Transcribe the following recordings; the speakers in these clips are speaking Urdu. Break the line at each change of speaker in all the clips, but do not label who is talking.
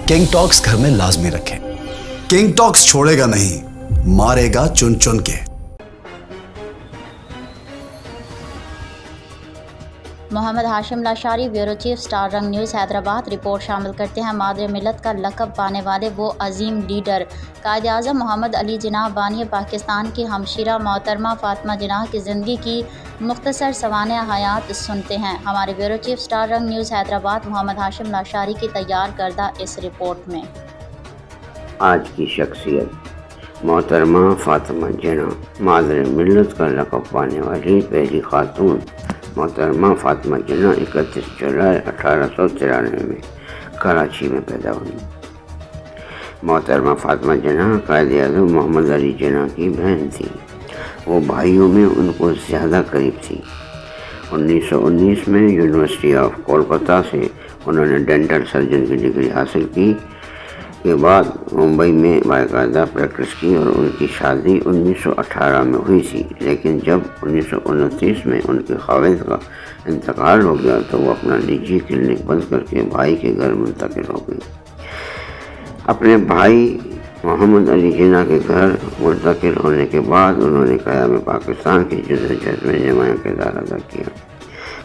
کنگ ٹاکس گھر میں لازمی رکھیں. کنگ ٹاکس چھوڑے گا نہیں, مارے گا چن چن کے.
محمد Hashim Lashari, bureau chief, star رنگ نیوز، حیدرآباد. رپورٹ شامل کرتے ہیں مادر ملت کا لقب پانے والے وہ عظیم لیڈر قائد اعظم محمد علی جناح بانی پاکستان کی ہمشیرہ محترمہ فاطمہ جناح کی زندگی کی مختصر سوانح حیات سنتے ہیں. ہمارے بیورو چیف اسٹار رنگ نیوز حیدرآباد محمد ہاشم لاشاری کی تیار کردہ اس رپورٹ میں.
آج کی شخصیت محترمہ فاطمہ جناح، مادر ملت کا لقب پانے والی پہلی خاتون. محترمہ فاطمہ جناح 31 جولائی 1893 میں کراچی میں پیدا ہوئی. محترمہ فاطمہ جناح قائد اعظم محمد علی جناح کی بہن تھی. وہ بھائیوں میں ان کو زیادہ قریب تھی. 1919 میں یونیورسٹی آف کولکتہ سے انہوں نے ڈینٹل سرجن کی ڈگری حاصل کی. کے بعد ممبئی میں باقاعدہ پریکٹس کی اور ان کی شادی 1918 میں ہوئی تھی. لیکن جب 1929 میں ان کے خاوند کا انتقال ہو گیا تو وہ اپنا نجی کلینک بند کر کے بھائی کے گھر منتقل ہو گئی. اپنے بھائی محمد علی جناح کے گھر منتقل ہونے کے بعد انہوں نے قیام پاکستان کی جدوجہد میں نمایاں کردار ادا کیا.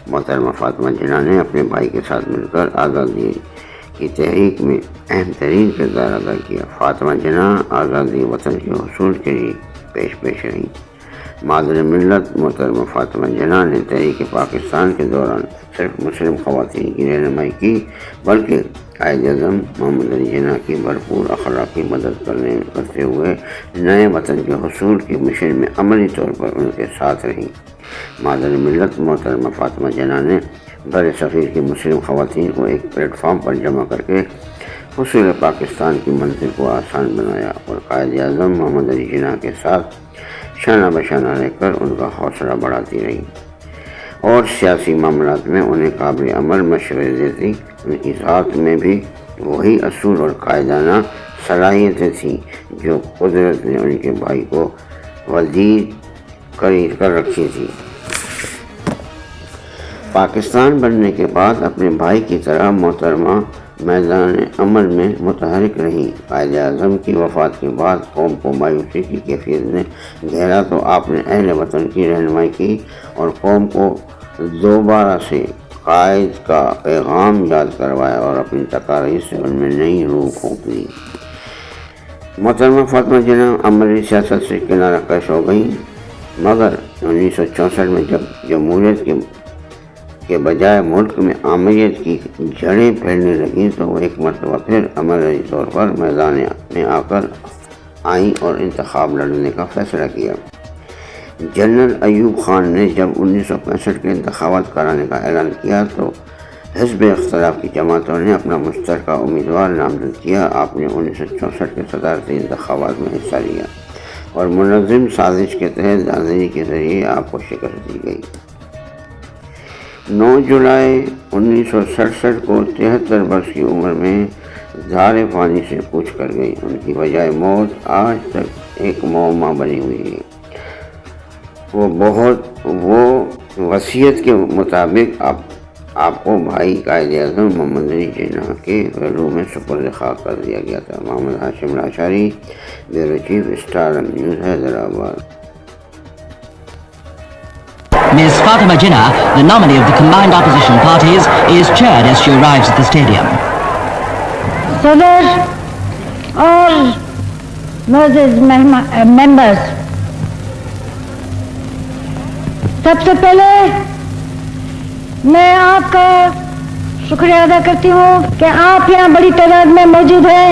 محترمہ فاطمہ جناح نے اپنے بھائی کے ساتھ مل کر آزادی کی تحریک میں اہم ترین کردار ادا کیا. فاطمہ جناح آزادی وطن کے حصول کے لیے پیش رہی. مادر ملت محترمہ فاطمہ جناح نے تحریک پاکستان کے دوران صرف مسلم خواتین کی رہنمائی کی بلکہ قائد اعظم محمد علی جناح کی بھرپور اخلاقی مدد کرتے ہوئے نئے وطن کے حصول کے مشن میں عملی طور پر ان کے ساتھ رہی. مادر ملت محترمہ فاطمہ جناح نے بر صغیر کی مسلم خواتین کو ایک پلیٹ فارم پر جمع کر کے حصول پاکستان کی منزل کو آسان بنایا اور قائد اعظم محمد علی جناح کے ساتھ شانہ بشانہ رہ کر ان کا حوصلہ بڑھاتی رہی اور سیاسی معاملات میں انہیں قابل عمل مشورے دیتی. ان کی ذات میں بھی وہی اصول اور قائدانہ صلاحیتیں تھیں جو قدرت نے ان کے بھائی کو وزیر کر رکھی تھی. پاکستان بننے کے بعد اپنے بھائی کی طرح محترمہ میدان عمل میں متحرک رہی. قائد اعظم کی وفات کے بعد قوم کو مایوسی کی کیفیت نے گھیرا تو آپ نے اہل وطن کی رہنمائی کی اور قوم کو دوبارہ سے قائد کا پیغام یاد کروایا اور اپنی تقاریر سے ان میں نئی روح پھونک دی. محترمہ فاطمہ جناح عملی سیاست سے کنارہ کش ہو گئی مگر 1964 میں جب جمہوریت کے بجائے ملک میں آمریت کی جڑیں پھیلنے لگیں تو وہ ایک مرتبہ پھر عملی طور پر میدان میں آ کر آئیں اور انتخاب لڑنے کا فیصلہ کیا. جنرل ایوب خان نے جب 1965 کے انتخابات کرانے کا اعلان کیا تو حزب اختلاف کی جماعتوں نے اپنا مشترکہ امیدوار نامزد کیا. آپ نے 1964 کے صدارتی انتخابات میں حصہ لیا اور منظم سازش کے تحت دھاندلی کے ذریعے آپ کو شکست دی گئی. 9 جولائی 1967 کو 73 برس کی عمر میں دھار فانی سے کوچ کر گئی. ان کی بجائے موت آج تک ایک معمہ بنی ہوئی ہے. وہ وصیت کے مطابق آپ کو بھائی قائد اعظم محمد علی جناح کے گھروں میں سپرد خاک کر دیا گیا تھا. Muhammad Hashim Lashari, bureau chief, Star News, Hyderabad.
Ms. Fatima Jinnah, the nominee of the combined opposition parties, is cheered as she arrives at the stadium.
Sadr اور معزز members، سب سے پہلے میں آپ کا شکریہ ادا کرتی ہوں کہ آپ یہاں بڑی تعداد میں موجود ہیں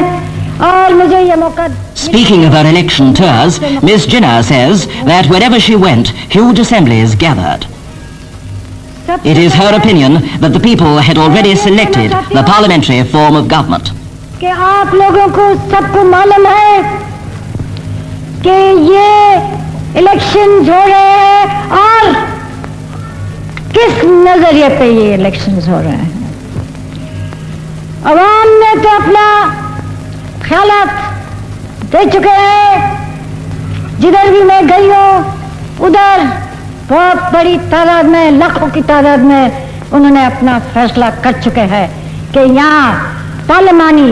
اور مجھے یہ موقع.
Speaking of her election tours, Ms. Jinnah says that wherever she went, huge assemblies gathered. It is her opinion that the people had already selected the parliamentary form of government.
کہ آپ لوگوں کو سب کو معلوم ہے کہ یہ الیکشنز ہو رہے ہیں اور کس نظریے پہ یہ الیکشنز ہو رہے ہیں. عوام نے تو اپنا خیالات دے چکے ہیں. جدھر بھی میں گئی ہوں ادھر بہت بڑی تعداد میں، لاکھوں کی تعداد میں انہوں نے اپنا فیصلہ کر چکے ہیں کہ یہاں پارلیمانی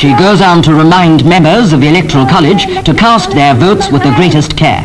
She goes on to remind members of the Electoral College to cast their votes with the greatest care.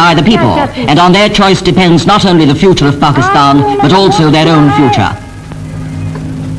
by the people, and on their choice depends not only the future of Pakistan, but also their own future.